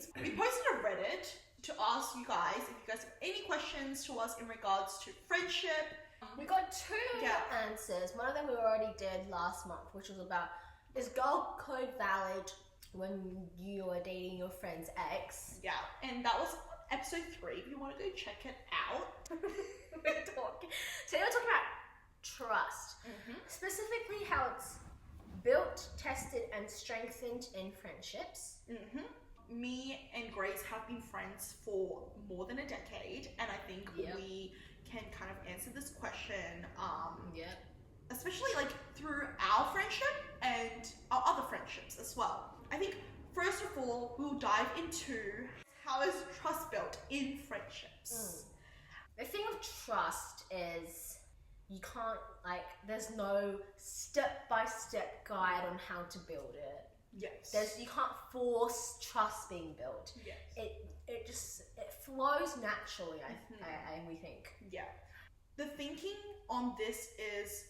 questions. We posted a Reddit to ask you guys if you guys have any questions to us in regards to friendship. We got two answers. One of them we already did last month, which was about, is girl code valid when you are dating your friend's ex? Yeah, and that was episode 3. If you want to go check it out. Today we're talking about trust. Specifically how it's built, tested, and strengthened in friendships. Me and Grace have been friends for more than a decade, and I think we can kind of answer this question, especially like through our friendship and our other friendships as well. I think first of all, we'll dive into how is trust built in friendships. The thing with trust is you can't, like, there's no step-by-step guide on how to build it. Yes. You can't force trust being built. Yes. It flows naturally, we think. Yeah. The thinking on this is,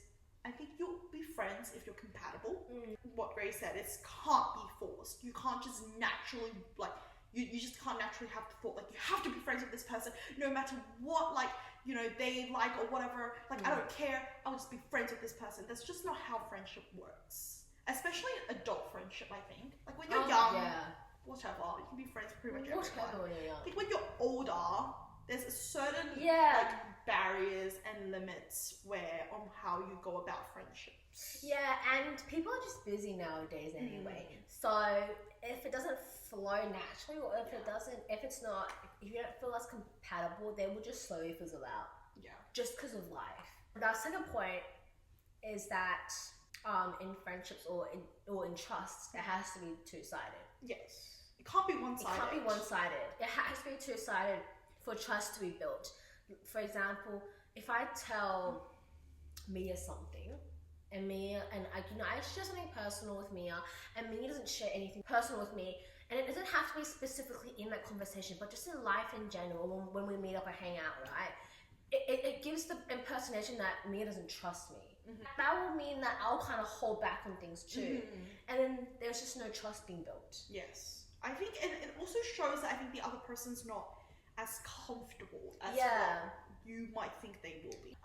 I think you'll be friends if you're compatible. What Grace said, it can't be forced. You can't just naturally, like, you just can't naturally have the thought, like, you have to be friends with this person no matter what, like, you know, they like or whatever. Like, I don't care, I'll just be friends with this person. That's just not how friendship works. Especially adult friendship, I think. Like, when you're young, whatever, you can be friends with pretty much everyone. When you're young. I think when you're older, there's a certain like barriers and limits on how you go about friendships. Yeah, and people are just busy nowadays anyway. So if it doesn't flow naturally, or if you don't feel as compatible, they will just slowly fizzle out. Yeah. Just because of life. The second point is that in friendships or in trust, it has to be two-sided. Yes. It can't be one-sided. It can't be one-sided. It has to be two-sided for trust to be built. For example, if I tell Mia something, and I share something personal with Mia, and Mia doesn't share anything personal with me, and it doesn't have to be specifically in that conversation, but just in life in general, when we meet up or hang out, right? It gives the impersonation that Mia doesn't trust me. That will mean that I'll kind of hold back on things too. And then there's just no trust being built. Yes. I think, and it also shows that I think the other person's not as comfortable as what you might think they will be.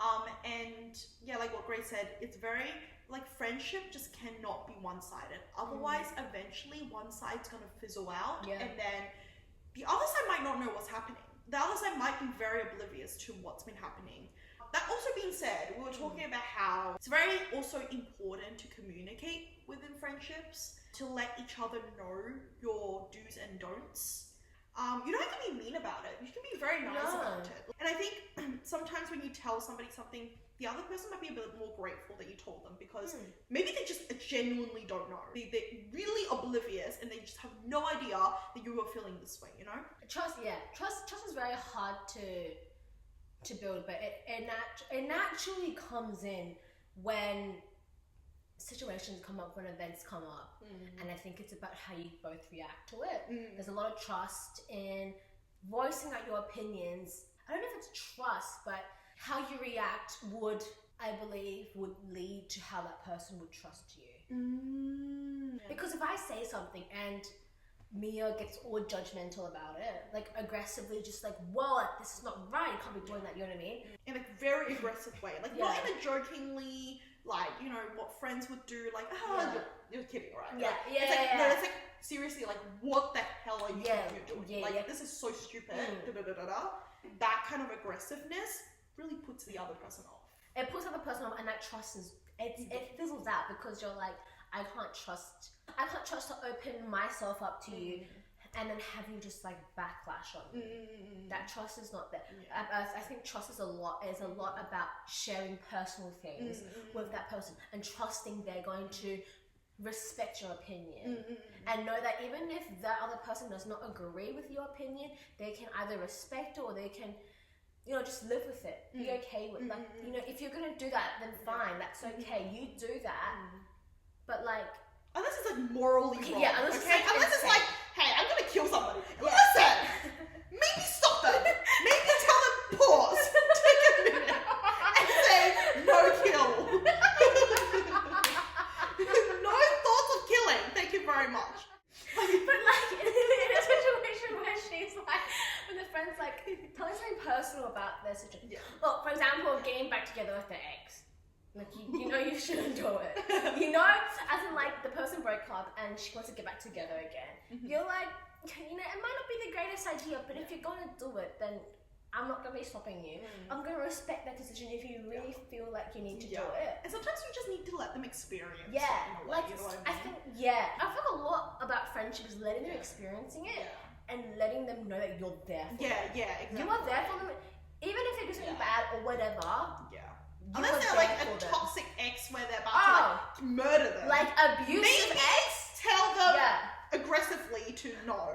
And yeah, like what Grace said, it's very, like, friendship just cannot be one-sided. Otherwise, eventually one side's gonna fizzle out, and then the other side might not know what's happening. The other side might be very oblivious to what's been happening. That also being said, we were talking about how it's very also important to communicate within friendships, to let each other know your do's and don'ts. You don't have to be mean about it. You can be very nice about it. And I think sometimes when you tell somebody something, the other person might be a bit more grateful that you told them, because maybe they just genuinely don't know. They're really oblivious and they just have no idea that you were feeling this way, you know? Trust is very hard to build, but it naturally comes in when situations come up, when events come up, and I think it's about how you both react to it. There's a lot of trust in voicing out your opinions. I don't know if it's trust, but how you react would lead to how that person would trust you. Because if I say something and Mia gets all judgmental about it, like aggressively, just like, whoa, like, this is not right, you can't be doing that, you know what I mean? In a very aggressive way, like not in a jokingly, like, you know, what friends would do, like, you're kidding, right? No, it's like, seriously, like, what the hell are you doing? This is so stupid, That kind of aggressiveness really puts the other person off. It puts the other person off, and that trust it fizzles out, because you're like, I can't trust to open myself up to you and then have you just like backlash on me. That trust is not there. I think trust is a lot about sharing personal things with that person and trusting they're going to respect your opinion and know that even if that other person does not agree with your opinion, they can either respect it or they can, you know, just live with it. Be okay with that. You know, if you're gonna do that, then fine, that's okay. You do that. But like, unless it's like morally wrong. Yeah, unless it's like, hey, I'm gonna kill somebody. Listen, maybe stop them. Maybe tell them pause, take a minute, and say no kill. No thoughts of killing. Thank you very much. But like in a situation friends, like, tell me something personal about their situation. Yeah. Well, for example, getting back together with their ex. Like, you know you shouldn't do it. You know? As in, like, the person broke up and she wants to get back together again. You're like, you know, it might not be the greatest idea, but if you're going to do it, then I'm not going to be stopping you. I'm going to respect that decision if you really feel like you need to do it. And sometimes you just need to let them experience Yeah, it in a way, like, you know what I I mean? think, I feel a lot about friendship is letting them experiencing it and letting them know that you're there for them. Exactly. You are there for them, even if they do something bad or whatever. Unless they're like a toxic ex where they're about to like murder them. Like abusive maybe ex? tell them aggressively to no.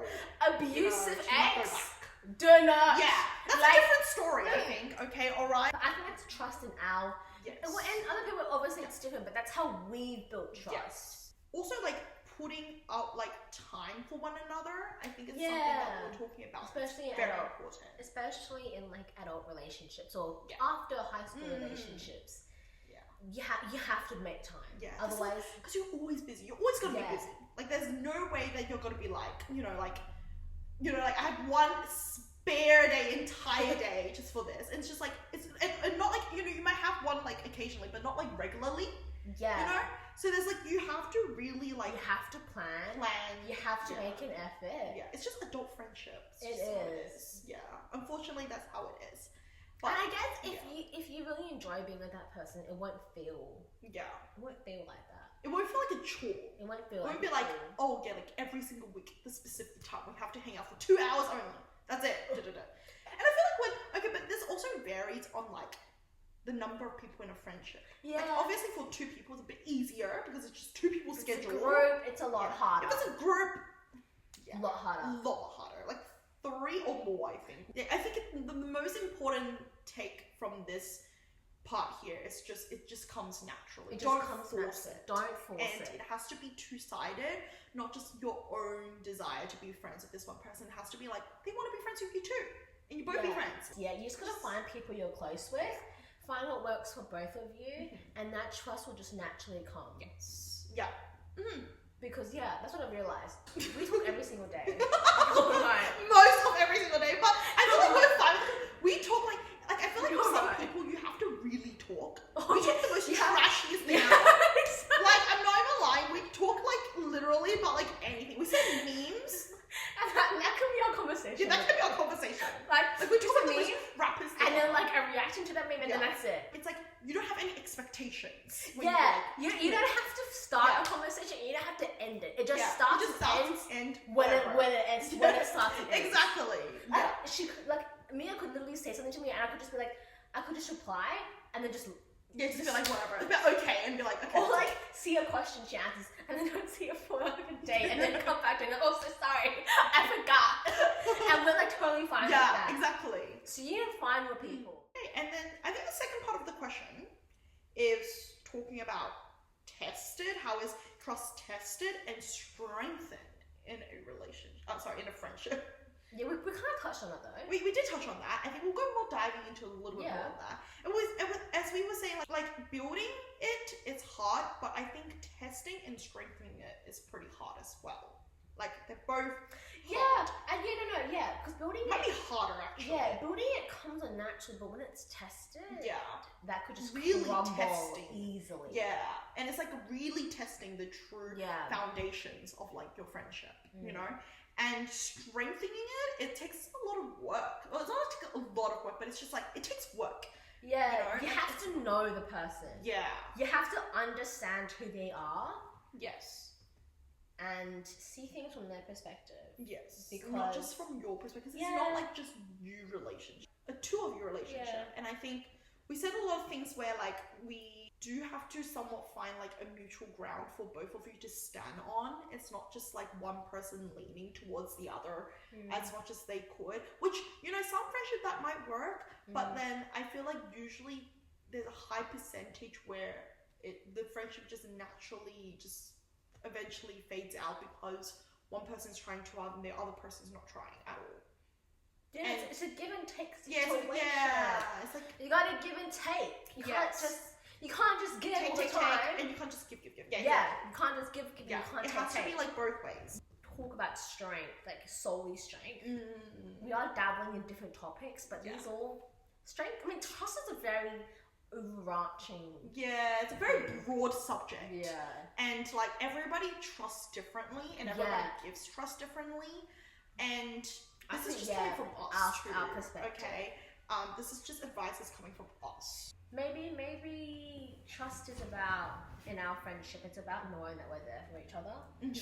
Abusive ex? ex? Do not. Yeah, that's like, a different story, I think. Okay, alright? I think it's trust in our... Yes. And other people, obviously it's different, but that's how we built trust. Yes. Also, like, putting out, like, time for one another, I think it's something that we're talking about. Especially in very adult, important. especially in, like, adult relationships or after high school relationships. You have to make time. Yeah. Otherwise... Because you're always busy. You're always going to be busy. Like, there's no way that you're going to be like, I had one spare day, entire day just for this. And it's just like, and not like, you might have one like occasionally, but not like regularly. Yeah. You know? So there's like, you have to really like... You have to plan. You have to make an effort. Yeah. It's just adult friendships. It is. Yeah. Unfortunately, that's how it is. But I guess if you really enjoy being with that person, it won't feel... Yeah. It won't feel like that. It won't feel like a chore. It won't feel like be like, oh yeah, like every single week, the specific time, we have to hang out for 2 hours only. That's it. And I feel like but this also varies on like the number of people in a friendship. Yeah. Like, obviously for 2 people it's a bit easier because it's just 2 people's schedule. It's a group, it's a lot harder. If it's a group, a lot harder. A lot harder. Like 3 or more, I think. Yeah, I think the most important take from this part here is it just comes naturally. Don't force it. And it has to be 2-sided, not just your own desire to be friends with this one person. It has to be like, they want to be friends with you too. And you both be friends. Yeah, you just gotta find people you're close with, find what works for both of you, and that trust will just naturally come. Yes. Yeah. Because that's what I realized. We talk every single day. Most of every single day. But I feel like we're fine. We talk like I feel like with some people you have to really talk. We talk the most trashiest thing ever. Like, I'm not even lying, we talk like literally about like anything. We say memes. And that can be our conversation. Yeah, that can be our conversation. Like we talk about the most rappers thing. And then like a reaction to that meme and then that's it. It's like you don't have any expectations. You don't have to start a conversation, you don't have to end it. It just starts and ends when it ends, when it starts and ends. Exactly. She could Mia could literally say something to me and I could just be like, I could just reply and then just just be like whatever. But okay and be like okay. Or like see a question she answers and then don't see her for like a day and then come back to her and oh so sorry, I forgot. And we're like totally fine with that. Yeah, exactly. So you need to find your people. Okay, and then I think the second part of the question is talking about tested. How is trust tested and strengthened in a relationship? In a friendship. Yeah, we kind of touched on that though. We did touch on that. I think we'll go more diving into a little bit more of that. It was as we were saying, like building it's hard, but I think testing and strengthening it is pretty hard as well. Like they're both hard. And because building might be harder actually. Yeah, building it comes naturally, but when it's tested, that could just really crumble easily. Yeah, and it's like really testing the true foundations of like your friendship, you know. And strengthening it takes a lot of work. Well, it's not a lot of work, but it's just like, it takes work. Yeah, you have to know the person. Yeah. You have to understand who they are. Yes. And see things from their perspective. Yes. Because not just from your perspective. It's not like just you relationship. A 2 of you relationship. Yeah. And I think we said a lot of things where like we do have to somewhat find like a mutual ground for both of you to stand on. It's not just like one person leaning towards the other as much as they could, which, some friendship that might work, but then I feel like usually there's a high percentage where the friendship just naturally just eventually fades out because one person's trying too hard and the other person's not trying at all. Yeah, and it's a give and take situation. It's like you gotta give and take. You can't just give all the time. And you can't just give. Yeah, you can't just give. You can't it has to be like both ways. talk about strength, like solely strength. We are dabbling in different topics, but these all strength. I mean, trust is a very overarching. Yeah, it's a very broad subject. Yeah. And like everybody trusts differently, and everybody gives trust differently. And this is just coming from us, our perspective. Okay. This is just advice that's coming from us. Maybe trust is about, in our friendship, it's about knowing that we're there for each other,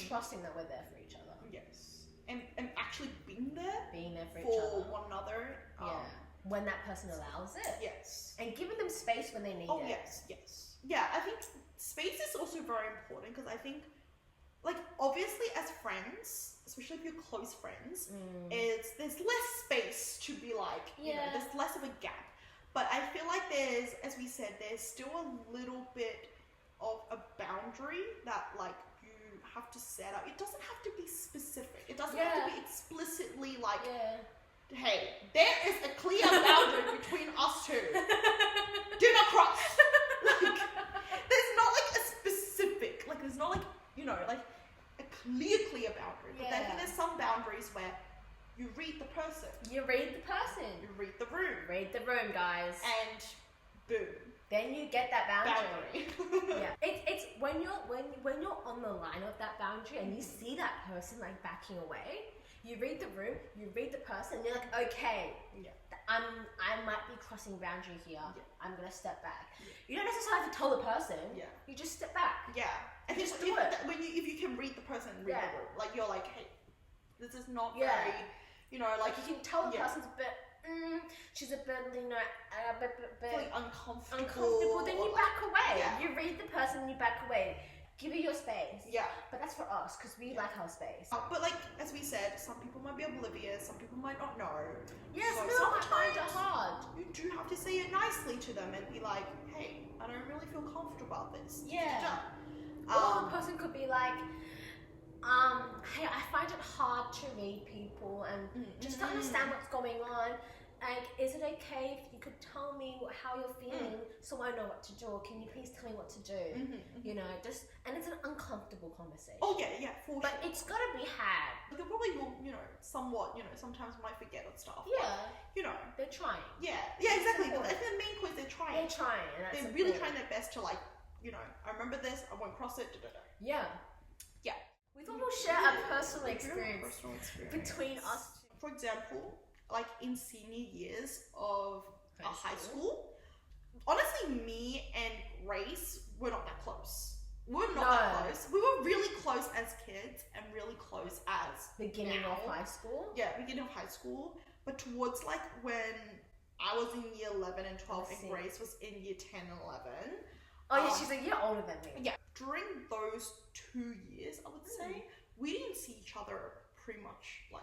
trusting that we're there for each other. Yes. And actually being there for each other. one another. When that person allows it. Yes. And giving them space when they need it. Oh, yes. Yeah, I think space is also very important, because I think, like, obviously as friends, especially if you're close friends, there's less space to be like, you know, there's less of a gap. But I feel like there's, as we said, there's still a little bit of a boundary that like you have to set up. It doesn't have to be specific. It doesn't have to be explicitly like, hey, there is a clear boundary between us two. Do not cross. Like, there's not like a specific, like there's not like, you know, like a clear boundary. But I think there's some boundaries where you read the person. You read the person. You read the room. Read the room, guys. And boom. Then you get that boundary. Yeah. It's when you're on the line of that boundary and you see that person like backing away. You read the room. You read the person. And you're like, okay. Yeah. I might be crossing boundary here. Yeah. I'm gonna step back. Yeah. You don't necessarily have to tell the person. Yeah. You just step back. Yeah. And just do it. If you can read the person, read the room. Like you're like, hey, this is not very. You know, like you can tell the person's a bit, she's a bit, you know, a bit like uncomfortable. Then you back away. Yeah. You read the person, you back away. Give it your space. Yeah. But that's for us, because we like our space. But like, as we said, some people might be oblivious, some people might not know. Yes, so sometimes it's hard. You do have to say it nicely to them and be like, hey, I don't really feel comfortable about this. Yeah. Or the person could be like, hey, I find it hard to read people and just to understand what's going on. Like, is it okay if you could tell me how you're feeling so I know what to do? Or can you please tell me what to do? You know, and it's an uncomfortable conversation. Oh yeah, for But it's gotta be had. They probably will, you know, somewhat, you know, sometimes might forget on stuff. Yeah. But, you know. They're trying. Yeah, exactly. But I think the main point is they're trying. They're trying. And that's they're really trying their best to like, you know, I remember this, I won't cross it. Yeah. Yeah. We thought we'll share a personal experience between us. For example, like in senior years of high school, honestly, me and Grace were not that close. We were not that close. We were really close as kids and really close as beginning of high school. Yeah, beginning of high school. But towards like when I was in year 11 and 12 and Grace was in year 10 and 11. Oh yeah, she's a year older than me. Yeah. During those 2 years, I would say, we didn't see each other pretty much like.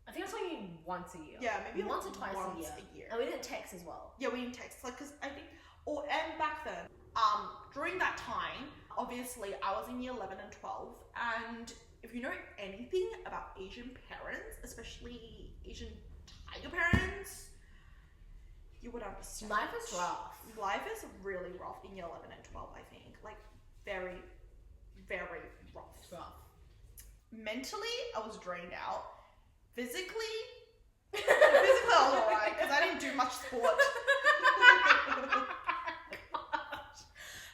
I think I saw you once a year. Yeah, maybe once or twice a year. And we didn't text as well. Yeah, we didn't text. Like, cause I think, and back then, during that time, obviously I was in year 11 and 12, and if you know anything about Asian parents, especially Asian tiger parents, you would understand. Life is rough. Life is really rough in year 11 and 12, I think. Like, very, very rough. It's rough. Mentally, I was drained out. Physically, I was alright, because I didn't do much sport.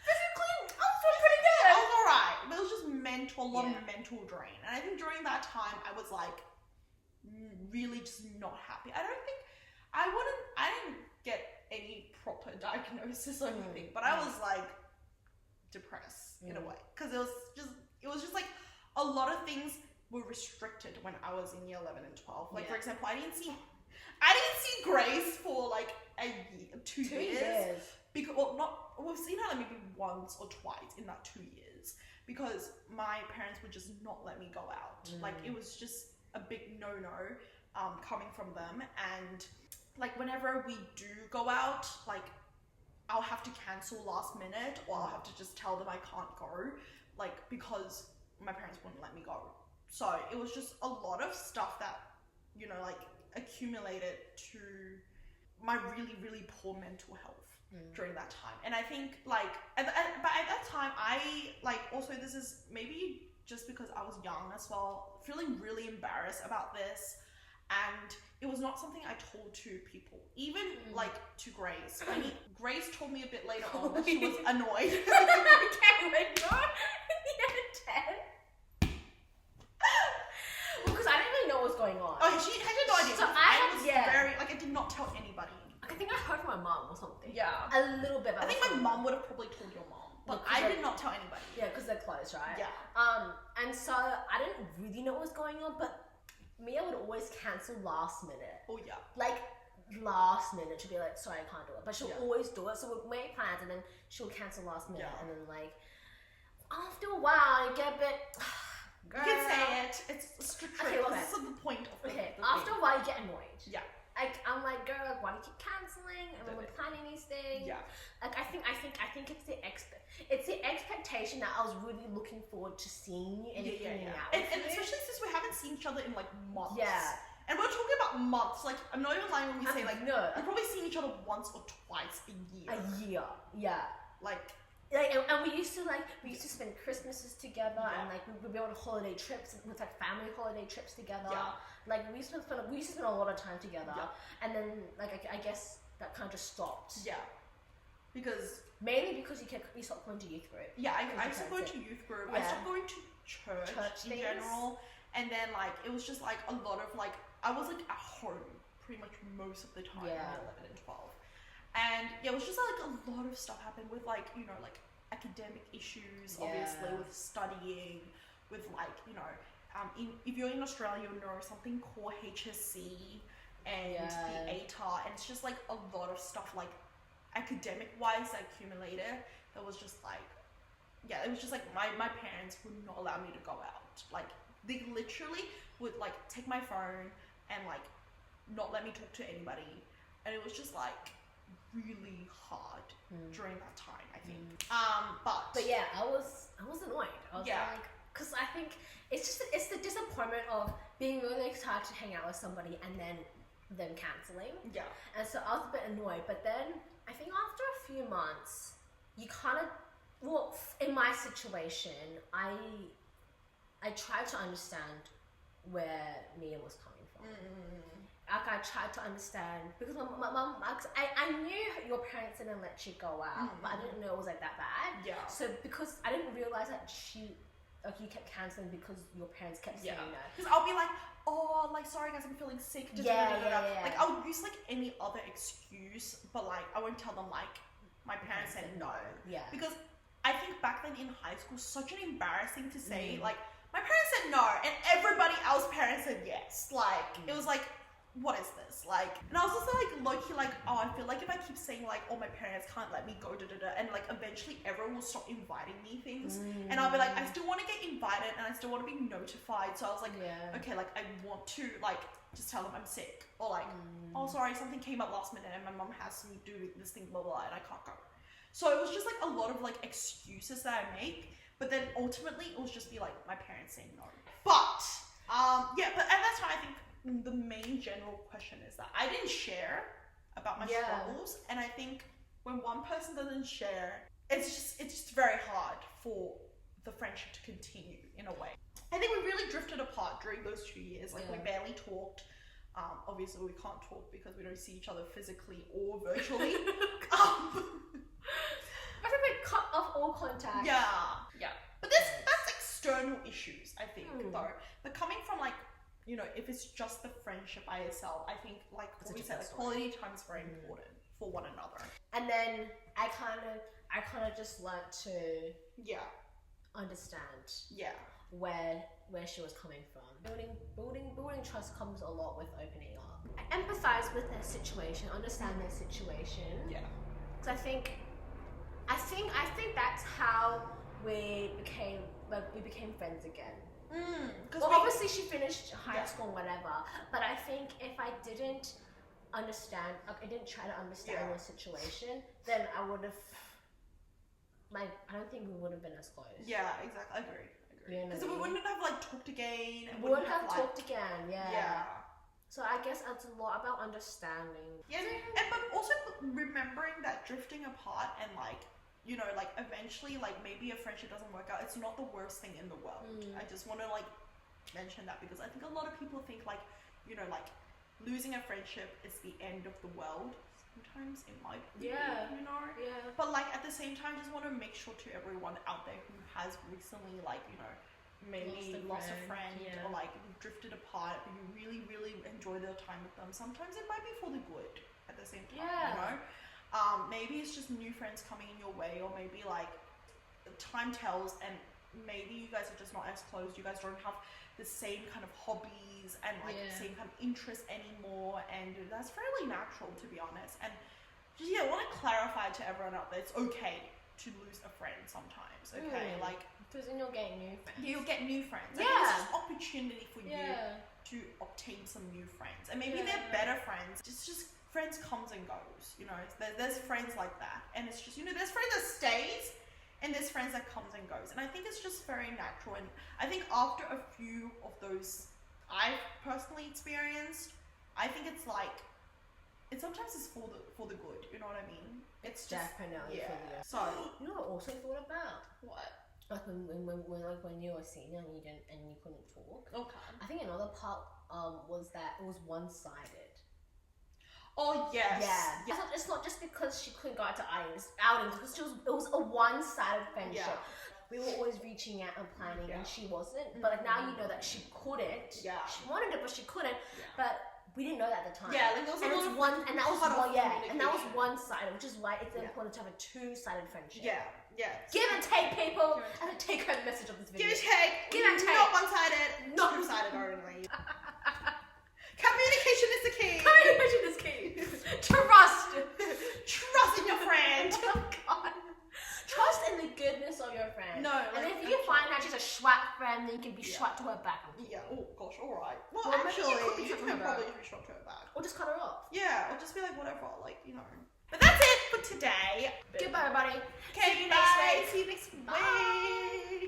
Physically, I was doing pretty good. I was alright. But it was just a lot of mental drain. And I think during that time, I was like, really just not happy. I didn't get any proper diagnosis or anything, but I was like depressed in a way. Because it was just like a lot of things were restricted when I was in year 11 and 12. Like, for example, I didn't see Grace for like a year, 2 years. Because, we've seen her like maybe once or twice in that 2 years. Because my parents would just not let me go out. Like, it was just a big no-no coming from them. And like, whenever we do go out, like, I'll have to cancel last minute, or I'll have to just tell them I can't go, like, because my parents wouldn't let me go. So it was just a lot of stuff that, you know, like, accumulated to my really, really poor mental health during that time. And I think, like, but at that time, I, like, also this is maybe just because I was young as well, feeling really embarrassed about this. And it was not something I told to people, even like to Grace. I mean, Grace told me a bit later on that she was annoyed. Okay, wait, no. Because I didn't really know what was going on. Okay, she had no idea. So I was very, like, I did not tell anybody. I think I heard from my mom or something. Yeah. A little bit. I think my mom would have probably told your mom, but I did not tell anybody. Yeah, because they're close, right? Yeah. And so I didn't really know what was going on, but Mia would always cancel last minute. Oh yeah. Like last minute, she'd be like, "Sorry, I can't do it," but she'll always do it. So we'll make plans, and then she'll cancel last minute, and then like after a while, you get a bit. Girl. You can say it. It's strict. Okay, well, this is the point of the after a while, you get annoyed. Yeah. Like I'm like, girl, like, why do you keep canceling? And when we're planning these things, like I think it's the expectation that I was really looking forward to seeing you and hanging out. And especially since we haven't seen each other in like months. Yeah. And we're talking about months. Like I'm not even lying when we say like no. we've probably seen each other once or twice a year. Yeah. Like and we used to spend Christmases together, and like we'd be on holiday trips with like family holiday trips together. Like we used to spend a lot of time together, and then like I guess that kind of just stopped. Yeah, because mainly because you stopped going to youth group. Yeah, I stopped going to youth group. I stopped going to church in general, and then like it was just like a lot of like I was like at home pretty much most of the time. Yeah, 11 and 12. And yeah, it was just like a lot of stuff happened with like, you know, like academic issues, obviously, with studying, with like, you know, if you're in Australia, you know something called HSC and the ATAR, and it's just like a lot of stuff like academic-wise that accumulated. That was just like, it was just like my parents would not allow me to go out. Like they literally would like take my phone and like not let me talk to anybody, and it was just like really hard during that time, I think. But yeah, I was annoyed. I was like, because I think it's the disappointment of being really excited to hang out with somebody and then them cancelling. Yeah. And so I was a bit annoyed, but then I think after a few months, you kind of, well, in my situation, I tried to understand where Mia was coming from. Like I tried to understand because my mom, I knew your parents didn't let you go out, but I didn't know it was like that bad. Yeah. So because I didn't realize that you kept cancelling because your parents kept saying no. Because I'll be like, oh, like sorry guys, I'm feeling sick. Like I'll use like any other excuse, but like I won't tell them like my parents said no. Yeah. Because I think back then in high school, such an embarrassing to say like my parents said no and everybody else's parents said yes. Like it was like, what is this? Like, and I was also like low-key like, oh, I feel like if I keep saying like, oh, my parents can't let me go, and like eventually everyone will stop inviting me things, and I'll be like, I still want to get invited and I still want to be notified. So I was like, okay, like I want to like just tell them I'm sick, or like, oh, sorry, something came up last minute and my mom has to do this thing, blah blah, and I can't go. So it was just like a lot of like excuses that I make, but then ultimately it was just be like my parents saying no. But but at that time I think the main general question is that I didn't share about my struggles, and I think when one person doesn't share, it's just very hard for the friendship to continue in a way. I think we really drifted apart during those 2 years. Like we barely talked. Obviously we can't talk because we don't see each other physically or virtually. I think we cut off all contact. Yeah. But that's external issues, I think, though. But coming from like, you know, if it's just the friendship by itself, I think like what we said, like quality time is very important for one another. And then I kind of just learned to understand where she was coming from. Building trust comes a lot with opening up. I empathize with their situation, understand their situation. Yeah. Because I think that's how we became friends again. Well, obviously she finished high school, whatever. But I think if I didn't understand, like I didn't try to understand your situation, then I would have, like, I don't think we would have been as close. Yeah, exactly. I agree. Because we wouldn't have like talked again. We wouldn't have talked again. Yeah. So I guess it's a lot about understanding. Yeah, but also remembering that drifting apart and like you know, like eventually, like maybe a friendship doesn't work out, it's not the worst thing in the world. I just want to like mention that because I think a lot of people think like, you know, like losing a friendship is the end of the world. Sometimes it might be, you know. But like at the same time, just want to make sure to everyone out there who has recently like, you know, maybe lost a friend or like drifted apart, but you really, really enjoy the time with them. Sometimes it might be for the good at the same time, you know. Maybe it's just new friends coming in your way, or maybe like time tells and maybe you guys are just not as close. You guys don't have the same kind of hobbies and like the same kind of interests anymore, and that's fairly natural, to be honest. And just I want to clarify to everyone out there, it's okay to lose a friend sometimes. Okay, like because then you'll get new friends. You'll get new friends. I think it's just opportunity for you to obtain some new friends, and maybe they're better friends. It's just friends comes and goes. You know, there's friends like that, and it's just, you know, there's friends that stays. And there's friends that comes and goes. And I think it's just very natural. And I think after a few of those I've personally experienced, I think it's like, it sometimes is for the good, you know what I mean? It's just, definitely for the good. So, you know what I also thought about? What? Like when you were a senior and you couldn't talk. Okay. I think another part was that it was one-sided. Oh yes. Yeah. It's not just because she couldn't go out to outings because it was a one-sided friendship. We were always reaching out and planning, and she wasn't. But like, now you know that she couldn't. Yeah. She wanted it, but she couldn't. But we didn't know that at the time. Yeah, like there was and a it's lot one, of and that was cut-off and that was communication. one-sided, which is why it's important to have a two-sided friendship. Yeah. Give and take, people. And the take-home message of this video. Give and take. Give and take. Not one-sided. Not two-sided only. Communication is the key. Communication is key. Trust. Trust in your friend. Oh God. Trust in the goodness of your friend. No, and like, if you find that she's a swat friend, then you can be swat to her back. Yeah. Oh gosh. All right. Well, Well, maybe actually, you you could can be shot to her probably be shot to her back. Or just cut her off. Yeah. Or just be like whatever. Like, you know. But that's it for today. Goodbye, everybody. Okay. See you next week. See you next week. Bye.